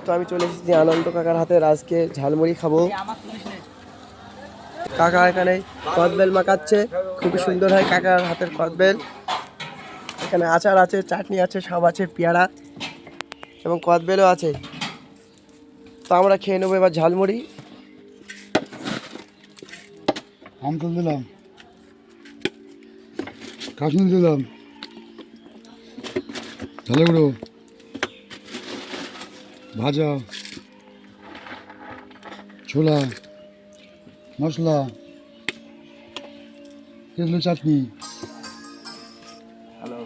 তো আমি চলে এসেছি আনন্দ কাকার হাতে আজকে ঝালমুড়ি খাবো। কাকা এখানে কদবেল মাখাচ্ছে, খুবই সুন্দর হয় কাকার হাতের কদবেল। এখানে আচার আছে, চাটনি আছে, সব আছে, পেয়ারা এবং কদবেলও আছে। তো আমরা খেয়ে নেবো এবার ঝালমুড়ি। আমতল দিলাম, কাশ্মীর দিলাম, ঝালে গুঁড়ো, ভাজা, ছোলা, মশলা, তেঁতুল চাটনি। হ্যালো,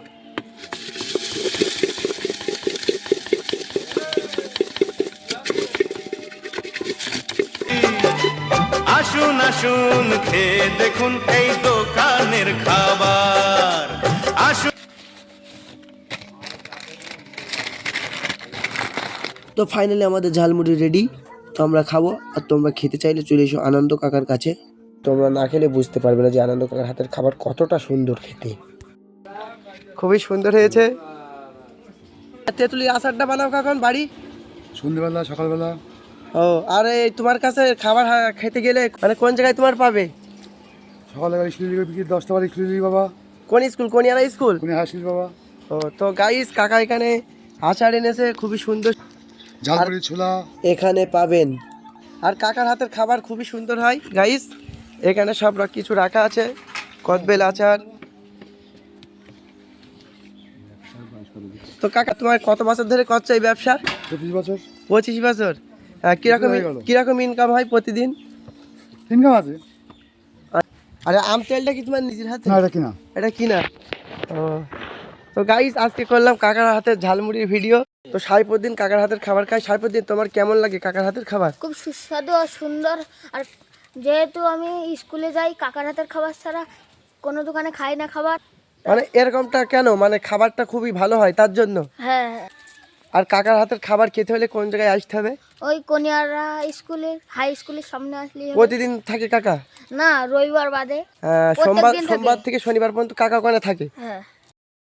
আসুন আসুন খেয়ে দেখুন এই দোকানের খাবার। আসুন। তো ফাইনালি আমাদের ঝালমুড়ি রেডি। তো আমরা খাবো, আর তোমরা খেতে চাইলে চলে এসো আনন্দ কাকার কাছে। তোমরা না খেলে বুঝতে পারবে না যে আনন্দ কাকার হাতের খাবার কতটা সুন্দর খেতে। খুবই সুন্দর হয়েছে। তেঁতুলির আচারটা বানাও কখন বাড়ি? সন্ধ্যেবেলা, সকালবেলা। ও, আর এই তোমার কাছে খাবার খেতে গেলে মানে কোন জায়গায় তোমার পাবে? সকালবেলা স্কুলে বিক্রি 10টা বাজে স্কুলে দিই বাবা। কোন স্কুল? কোনিয়ারা স্কুল? কোনে হাসিস বাবা। ও, তো গাইস কাকা এখানে আচার এনেছে, খুবই সুন্দর ঝালমুড়ি, ছোলা এখানে পাবেন। আর কাকার হাতের খাবার খুবই সুন্দর হয় গাইস। এখানে সব কিছু রাখা আছে, কদবেল আচার। তো কাকা তোমার কত বছর ধরে করছো এই ব্যবসা? 25 বছর। 25 বছর। কিরকম ইনকাম হয় প্রতিদিন? ইনকাম আছে। আরে আম তেলটা কি তোমার নিজের হাতে? না, এটা কিনা। এটা কিনা। ও, তো গাইস আজকে করলাম কাকার হাতের ঝালমুড়ির ভিডিও। তো সাইফুদ্দিন কাকার হাতের খাবার খাই। সাইফুদ্দিন, তোমার কেমন লাগে কাকার হাতের খাবার? খুব সুস্বাদু আর সুন্দর। আর যেহেতু আমি স্কুলে যাই, কাকার হাতের খাবার ছাড়া কোনো দোকানে খাই না খাবার। মানে এরকমটা কেন? মানে খাবারটা খুবই ভালো হয় তার জন্য? হ্যাঁ। আর কাকার হাতের খাবার খেতে হলে কোন জায়গায় আসতে হবে? ওই কোনিয়ারা স্কুলের হাই স্কুলের সামনে আসলে হবে। প্রতিদিন থাকে কাকা? না, রবিবার বাদে। সোমবার থেকে শনিবার পর্যন্ত কাকা ওখানে থাকে। হ্যাঁ।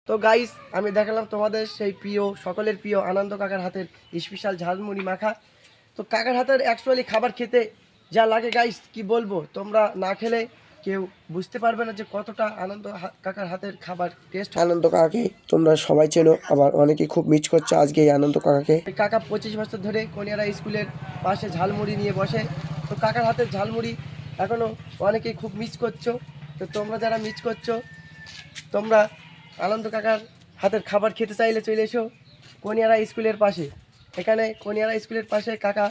তো গাইস আমি দেখালাম তোমাদের সেই প্রিয়, সকলের প্রিয় আনন্দ কাকার হাতের স্পেশাল ঝালমুড়ি মাখা। তো কাকার হাতের অ্যাকচুয়ালি খাবার খেতে যা লাগে গাইস কি বলবো, তোমরা না খেলে কেউ বুঝতে পারবে না যে কতটা আনন্দ কাকার হাতের খাবার টেস্ট। আনন্দ কাকাকে তোমরা সবাই চেনো, আবার অনেকেই খুব মিস করছে আজকে এই আনন্দ কাকাকে। কাকা 25 বছর ধরে কোনিয়ারা স্কুলের পাশে ঝালমুড়ি নিয়ে বসে। তো কাকার হাতের ঝালমুড়ি এখনও অনেকেই খুব মিস করছো। তো তোমরা যারা মিস করছো, তোমরা আনন্দ কাকার হাতের খাবার খেতে চাইলে চলে এসো কোনিয়ারা স্কুলের পাশে। এখানে কোনিয়ারা স্কুলের পাশে কাকা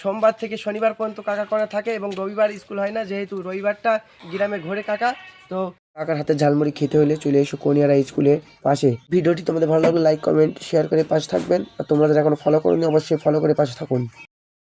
সোমবার থেকে শনিবার পর্যন্ত কাকা করে থাকে, এবং রবিবার স্কুল হয় না, যেহেতু রবিবারটা গ্রামে ঘোরে কাকা। তো কাকার হাতের ঝালমুড়ি খেতে হলে চলে এসো কোনিয়ারা স্কুলের পাশে। ভিডিওটি তোমাদের ভালো লাগলে লাইক, কমেন্ট, শেয়ার করে পাশে থাকবেন। আর তোমরা যারা এখনো ফলো করোনি অবশ্যই ফলো করে পাশে থাকুন।